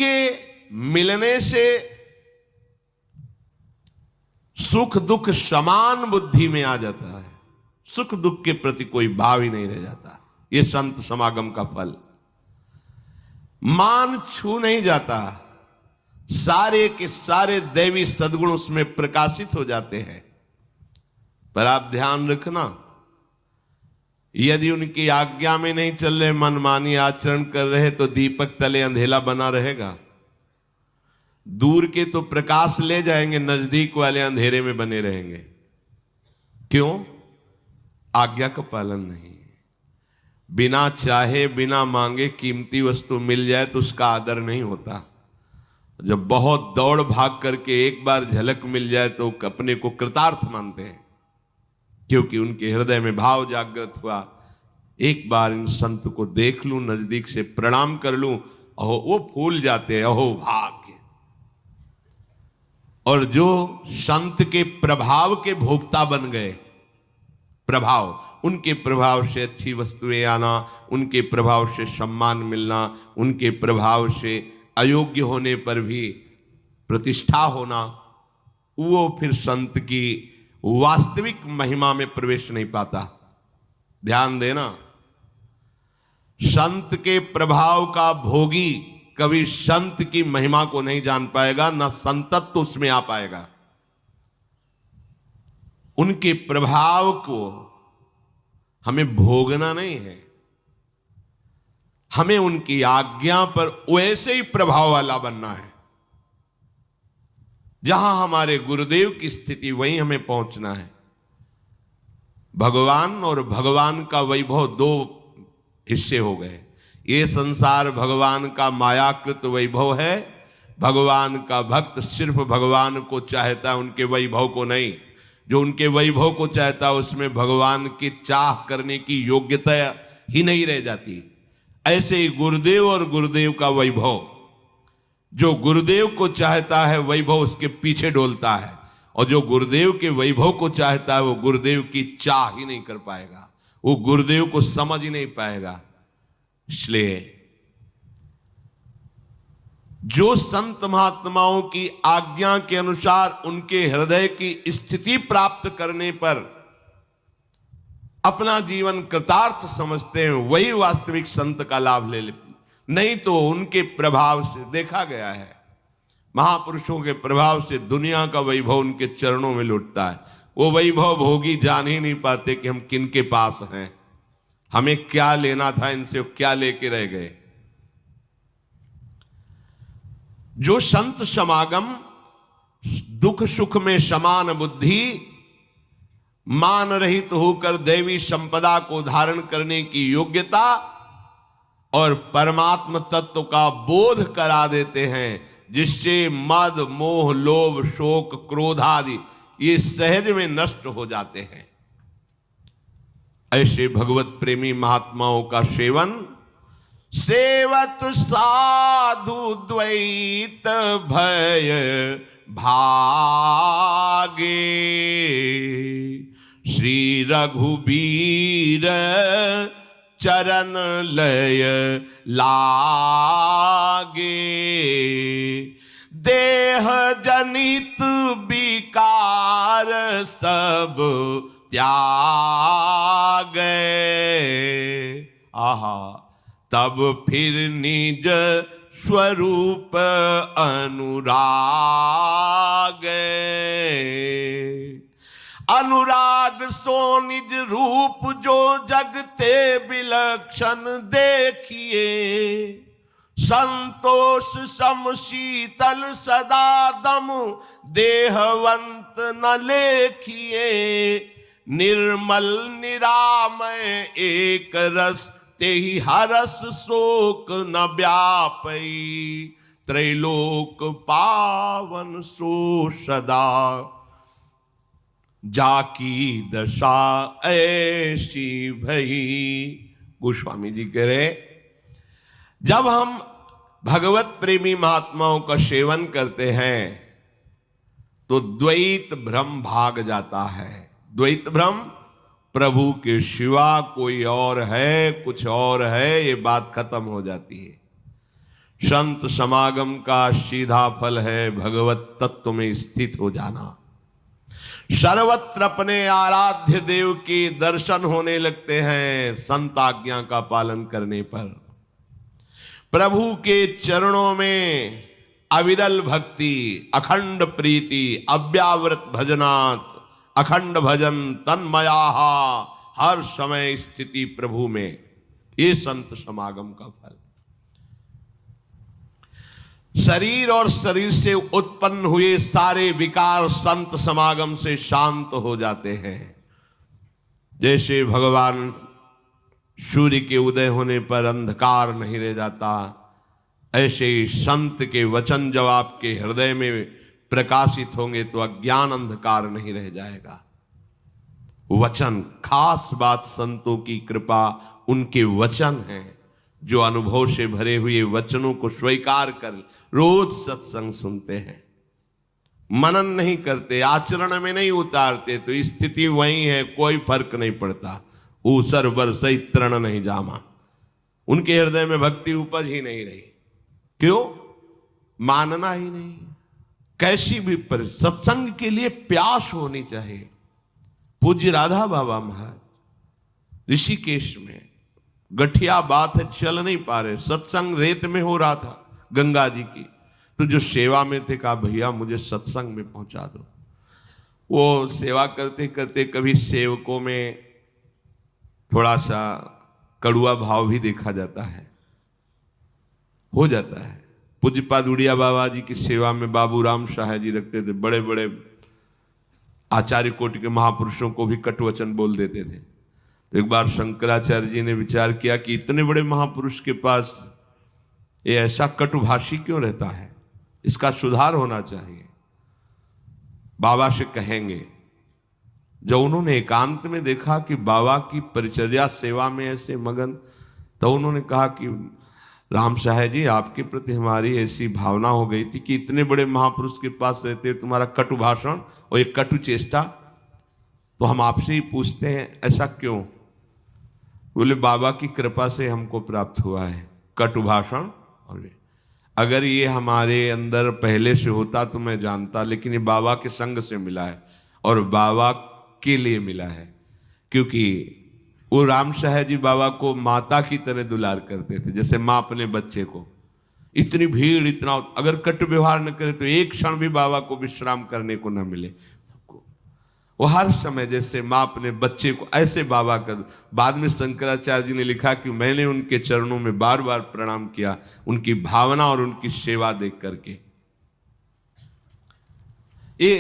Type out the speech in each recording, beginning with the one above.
उनके मिलने से सुख दुख समान बुद्धि में आ जाता है, सुख दुख के प्रति कोई भाव ही नहीं रह जाता। यह संत समागम का फल। मान छू नहीं जाता, सारे के सारे दैवी सद्गुण उसमें प्रकाशित हो जाते हैं। पर आप ध्यान रखना, यदि उनकी आज्ञा में नहीं चल रहे, मनमानी आचरण कर रहे, तो दीपक तले अंधेला बना रहेगा। दूर के तो प्रकाश ले जाएंगे, नजदीक वाले अंधेरे में बने रहेंगे। क्यों? आज्ञा का पालन नहीं। बिना चाहे बिना मांगे कीमती वस्तु मिल जाए तो उसका आदर नहीं होता। जब बहुत दौड़ भाग करके एक बार झलक मिल जाए तो अपने को कृतार्थ मानते हैं, क्योंकि उनके हृदय में भाव जागृत हुआ, एक बार इन संत को देख लूं, नजदीक से प्रणाम कर लूं, अहो वो फूल जाते हैं, अहो भाग्य। और जो संत के प्रभाव के भोक्ता बन गए, प्रभाव, उनके प्रभाव से अच्छी वस्तुएं आना, उनके प्रभाव से सम्मान मिलना, उनके प्रभाव से अयोग्य होने पर भी प्रतिष्ठा होना, वो फिर संत की वास्तविक महिमा में प्रवेश नहीं पाता। ध्यान देना, संत के प्रभाव का भोगी कभी संत की महिमा को नहीं जान पाएगा, ना संतत्व उसमें आ पाएगा। उनके प्रभाव को हमें भोगना नहीं है, हमें उनकी आज्ञा पर वैसे ही प्रभाव वाला बनना है। जहां हमारे गुरुदेव की स्थिति, वहीं हमें पहुंचना है। भगवान और भगवान का वैभव दो हिस्से हो गए। ये संसार भगवान का मायाकृत वैभव है। भगवान का भक्त सिर्फ भगवान को चाहता है, उनके वैभव को नहीं। जो उनके वैभव को चाहता है उसमें भगवान की चाह करने की योग्यता ही नहीं रह जाती। ऐसे ही गुरुदेव और गुरुदेव का वैभव, जो गुरुदेव को चाहता है वैभव उसके पीछे डोलता है, और जो गुरुदेव के वैभव को चाहता है वो गुरुदेव की चाह ही नहीं कर पाएगा, वो गुरुदेव को समझ ही नहीं पाएगा। इसलिए जो संत महात्माओं की आज्ञा के अनुसार उनके हृदय की स्थिति प्राप्त करने पर अपना जीवन कृतार्थ समझते हैं, वही वास्तविक संत का लाभ ले लेते। नहीं तो उनके प्रभाव से देखा गया है, महापुरुषों के प्रभाव से दुनिया का वैभव उनके चरणों में लुटता है। वो वैभव भोगी जान ही नहीं पाते कि हम किन के पास हैं, हमें क्या लेना था इनसे, क्या लेके रह गए। जो संत समागम दुख सुख में समान बुद्धि, मान रहित होकर दैवी संपदा को धारण करने की योग्यता और परमात्म तत्व का बोध करा देते हैं, जिससे मद मोह लोभ शोक क्रोध आदि ये सहज में नष्ट हो जाते हैं। ऐसे भगवत प्रेमी महात्माओं का सेवन, सेवत साधु द्वैत भय भागे, श्री रघुबीर चरण लय लागे, देह जनित विकार सब त्यागे, आहा तब फिर निज स्वरूप अनुराग, अनुराग सो निज रूप जो जगते विलक्षण देखिए, संतोष सम शीतल सदा दम देहवंत न लेखिए, निर्मल निरामय एक रस तेहि हरस शोक न व्यापई, त्रैलोक पावन सो सदा, जाकी दशा ऐसी भई। गोस्वामी जी कह रहे, जब हम भगवत प्रेमी महात्माओं का सेवन करते हैं तो द्वैत भ्रम भाग जाता है। द्वैत भ्रम, प्रभु के सिवा कोई और है, कुछ और है, ये बात खत्म हो जाती है। संत समागम का सीधा फल है भगवत तत्व में स्थित हो जाना। सर्वत्र अपने आराध्य देव के दर्शन होने लगते हैं संत आज्ञा का पालन करने पर। प्रभु के चरणों में अविरल भक्ति, अखंड प्रीति, अव्यावृत भजनात्, अखंड भजन तन्मया, हर समय स्थिति प्रभु में, ये संत समागम का फल। शरीर और शरीर से उत्पन्न हुए सारे विकार संत समागम से शांत हो जाते हैं। जैसे भगवान सूर्य के उदय होने पर अंधकार नहीं रह जाता, ऐसे ही संत के वचन जब आपके हृदय में प्रकाशित होंगे तो अज्ञान अंधकार नहीं रह जाएगा। वचन, खास बात संतों की कृपा उनके वचन हैं, जो अनुभव से भरे हुए वचनों को स्वीकार कर रोज सत्संग सुनते हैं, मनन नहीं करते, आचरण में नहीं उतारते, तो स्थिति वही है, कोई फर्क नहीं पड़ता। ऊसर बरसई तृण नहीं जामा, उनके हृदय में भक्ति उपज ही नहीं रही। क्यों? मानना ही नहीं। कैसी भी सत्संग के लिए प्यास होनी चाहिए। पूज्य राधा बाबा महाराज ऋषिकेश में गठिया बात है, चल नहीं पा रहे, सत्संग रेत में हो रहा था गंगा जी की, तो जो सेवा में थे कहा भैया मुझे सत्संग में पहुंचा दो। वो सेवा करते करते कभी सेवकों में थोड़ा सा कड़ुआ भाव भी देखा जाता है, हो जाता है। पूज्यपाद उड़िया बाबा जी की सेवा में बाबू राम शाह जी रखते थे, बड़े बड़े आचार्य कोटि के महापुरुषों को भी कटुवचन बोल देते थे। तो एक बार शंकराचार्य जी ने विचार किया कि इतने बड़े महापुरुष के पास ये ऐसा कटुभाषी क्यों रहता है, इसका सुधार होना चाहिए, बाबा से कहेंगे। जब उन्होंने एकांत में देखा कि बाबा की परिचर्या सेवा में ऐसे मगन, तो उन्होंने कहा कि राम साहब जी आपके प्रति हमारी ऐसी भावना हो गई थी कि इतने बड़े महापुरुष के पास रहते तुम्हारा कटु भाषण और एक कटु चेष्टा, तो हम आपसे ही पूछते हैं ऐसा क्यों? बोले बाबा की कृपा से हमको प्राप्त हुआ है कटु भाषण। और अगर ये हमारे अंदर पहले से होता तो मैं जानता, लेकिन ये बाबा के संग से मिला है और बाबा के लिए मिला है। क्योंकि वो राम शाह जी बाबा को माता की तरह दुलार करते थे, जैसे माँ अपने बच्चे को। इतनी भीड़, इतना, अगर कटु व्यवहार न करे तो एक क्षण भी बाबा को विश्राम करने को न मिले। वो हर समय जैसे माँ अपने बच्चे को, ऐसे बाबा का। बाद में शंकराचार्य जी ने लिखा कि मैंने उनके चरणों में बार बार प्रणाम किया, उनकी भावना और उनकी सेवा देख करके। ये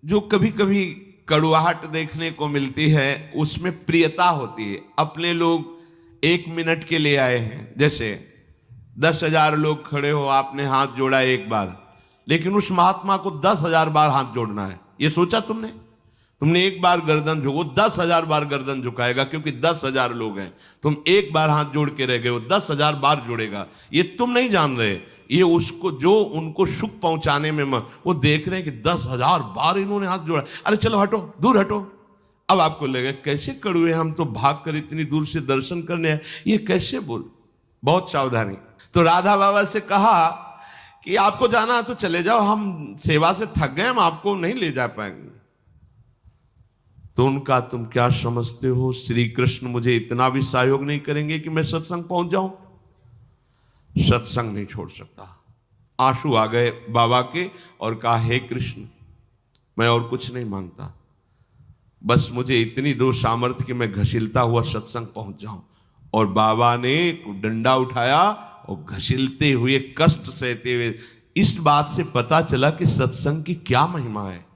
जो कभी कभी कड़ुआहट देखने को मिलती है, उसमें प्रियता होती है। अपने लोग 1 मिनट के लिए आए हैं, जैसे 10,000 लोग खड़े हो, आपने हाथ जोड़ा एक बार, लेकिन उस महात्मा को 10,000 बार हाथ जोड़ना है। ये सोचा तुमने? तुमने एक बार गर्दन झुको, 10,000 बार गर्दन झुकाएगा, क्योंकि 10,000 लोग हैं। तुम एक बार हाथ जोड़ के रह गए, वो 10,000 बार जोड़ेगा। ये तुम नहीं जान रहे, ये उसको जो उनको सुख पहुंचाने में वो देख रहे हैं कि 10,000 बार इन्होंने हाथ जोड़ा। अरे चलो हटो, दूर हटो। अब आपको लगे कैसे कड़ुए, हम तो भाग कर इतनी दूर से दर्शन करने आए, ये कैसे बोल। बहुत सावधानी। तो राधा बाबा से कहा कि आपको जाना है तो चले जाओ, हम सेवा से थक गए, हम आपको नहीं ले जा पाएंगे। तो उनका तुम क्या समझते हो, श्री कृष्ण मुझे इतना भी सहयोग नहीं करेंगे कि मैं सत्संग पहुंच जाऊं? सत्संग नहीं छोड़ सकता। आंसू आ गए बाबा के और कहा हे कृष्ण, मैं और कुछ नहीं मांगता, बस मुझे इतनी दो सामर्थ्य कि मैं घसीलता हुआ सत्संग पहुंच जाऊं। और बाबा ने डंडा उठाया और घसीलते हुए, कष्ट सहते हुए। इस बात से पता चला कि सत्संग की क्या महिमा है।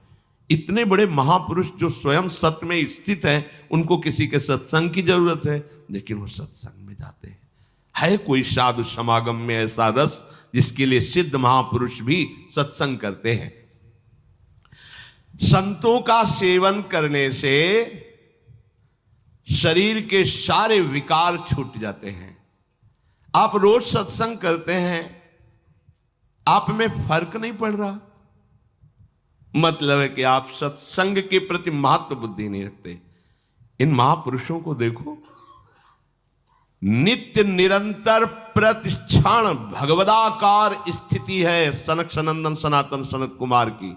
इतने बड़े महापुरुष जो स्वयं सत्य में स्थित हैं, उनको किसी के सत्संग की जरूरत है, लेकिन वो सत्संग में जाते हैं। है कोई साधु समागम में ऐसा रस जिसके लिए सिद्ध महापुरुष भी सत्संग करते हैं। संतों का सेवन करने से शरीर के सारे विकार छूट जाते हैं। आप रोज सत्संग करते हैं, आप में फर्क नहीं पड़ रहा, मतलब है कि आप सत्संग के प्रति महत्व बुद्धि नहीं रखते। इन महापुरुषों को देखो, नित्य निरंतर प्रतिक्षण भगवदाकार स्थिति है सनक सनंदन सनातन सनत कुमार की,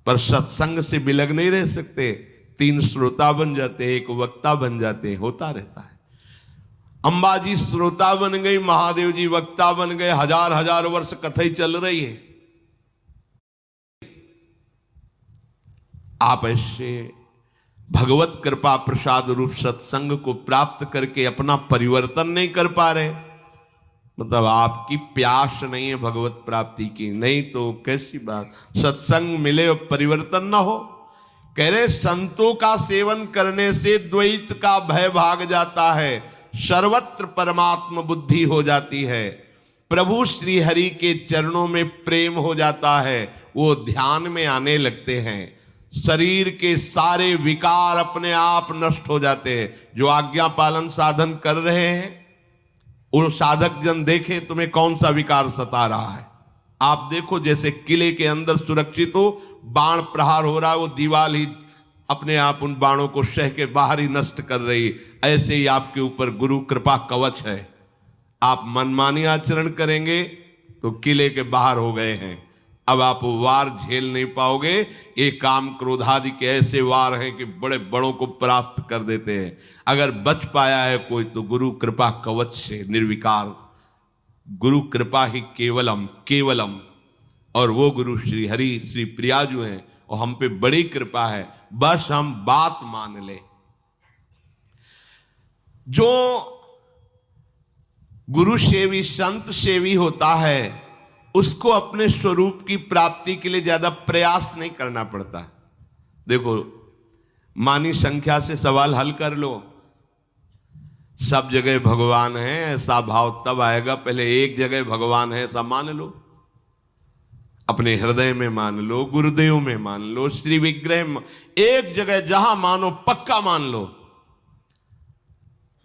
पर सत्संग से बिलग नहीं रह सकते। 3 श्रोता बन जाते, 1 वक्ता बन जाते, होता रहता है। अंबाजी श्रोता बन गई, महादेव जी वक्ता बन गए, हजार वर्ष कथई चल रही है। आप ऐसे भगवत कृपा प्रसाद रूप सत्संग को प्राप्त करके अपना परिवर्तन नहीं कर पा रहे, मतलब आपकी प्यास नहीं है भगवत प्राप्ति की, नहीं तो कैसी बात, सत्संग मिले और परिवर्तन ना हो। कह रहे संतों का सेवन करने से द्वैत का भय भाग जाता है, सर्वत्र परमात्मा बुद्धि हो जाती है, प्रभु श्री हरि के चरणों में प्रेम हो जाता है, वो ध्यान में आने लगते हैं, शरीर के सारे विकार अपने आप नष्ट हो जाते हैं। जो आज्ञा पालन साधन कर रहे हैं वो साधक जन देखें तुम्हें कौन सा विकार सता रहा है। आप देखो जैसे किले के अंदर सुरक्षित हो, बाण प्रहार हो रहा है, वो दीवार ही अपने आप उन बाणों को सह के बाहर ही नष्ट कर रही, ऐसे ही आपके ऊपर गुरु कृपा कवच है। आप मनमानी आचरण करेंगे तो किले के बाहर हो गए हैं, अब आप वार झेल नहीं पाओगे। ये काम क्रोधादि के ऐसे वार हैं कि बड़े बड़ों को परास्त कर देते हैं। अगर बच पाया है कोई तो गुरु कृपा कवच से निर्विकार, गुरु कृपा ही केवलम केवलम, और वो गुरु श्री हरि श्री प्रियाजू हैं और हम पे बड़ी कृपा है, बस हम बात मान ले। जो गुरु सेवी संत सेवी होता है उसको अपने स्वरूप की प्राप्ति के लिए ज्यादा प्रयास नहीं करना पड़ता। देखो मानी संख्या से सवाल हल कर लो, सब जगह भगवान है ऐसा भाव तब आएगा, पहले एक जगह भगवान है ऐसा मान लो, अपने हृदय में मान लो, गुरुदेव में मान लो, श्री विग्रह में, एक जगह जहां मानो पक्का मान लो।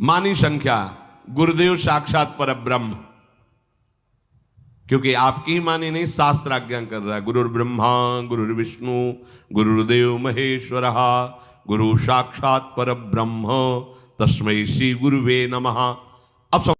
मानी संख्या गुरुदेव साक्षात पर ब्रह्म, क्योंकि आपकी ही मानी नहीं, शास्त्र आज्ञा कर रहा है। गुरुर् ब्रह्मा गुरुर्विष्णु गुरुर्देव महेश्वरः गुरु साक्षात पर ब्रह्म तस्मै श्री गुरुवे नमः। अब